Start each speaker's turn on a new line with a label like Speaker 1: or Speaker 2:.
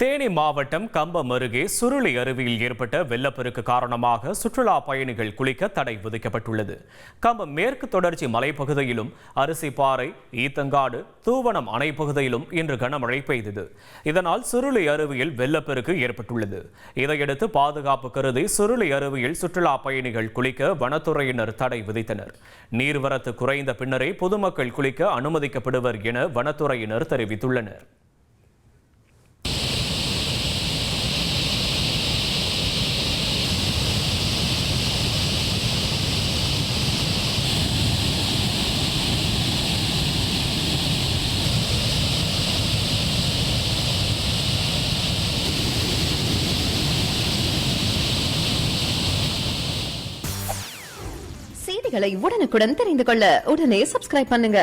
Speaker 1: தேனி மாவட்டம் கம்பம் அருகே சுருளி அருவியில் ஏற்பட்ட வெள்ளப்பெருக்கு காரணமாக சுற்றுலா பயணிகள் குளிக்க தடை விதிக்கப்பட்டுள்ளது. கம்பம் மேற்கு தொடர்ச்சி மலைப்பகுதியிலும் அரிசிப்பாறை, ஈத்தங்காடு, தூவனம் அணை பகுதியிலும் இன்று கனமழை பெய்தது. இதனால் சுருளி அருவியில் வெள்ளப்பெருக்கு ஏற்பட்டுள்ளது. இதையடுத்து பாதுகாப்பு கருதி சுருளி அருவியில் சுற்றுலா பயணிகள் குளிக்க வனத்துறையினர் தடை விதித்தனர். நீர்வரத்து குறைந்த பின்னரே பொதுமக்கள் குளிக்க அனுமதிக்கப்படுவர் என வனத்துறையினர் தெரிவித்துள்ளனர்.
Speaker 2: செய்திகளை உடனுக்குடன் தெரிந்து கொள்ள உடனே சப்ஸ்கிரைப் பண்ணுங்க.